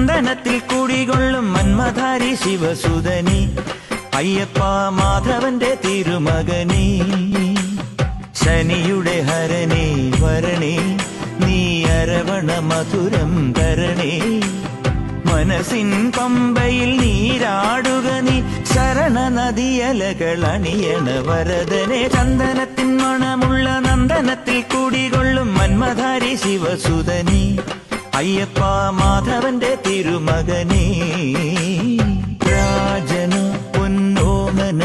നന്ദനത്തിൽ കുടികൊള്ളും മന്മധാരി ശിവസുതനി അയ്യപ്പ മാധവന്റെ തിരുമകനീ ശനിയുടെ ഹരണേ വരണേ നീ അരവണ മധുരം തരണേ മനസ്സിൻ പമ്പയിൽ നീരാടുക നീ ശരണ നദിയലകൾ അണിയണ വരദനെ ചന്ദനത്തിൻ മണമുള്ള നന്ദനത്തിൽ കുടികൊള്ളും മന്മധാരി ശിവസുതനി അയ്യപ്പ മാധവന്റെ തിരുമകനേ രാജനു പൊന്നോമന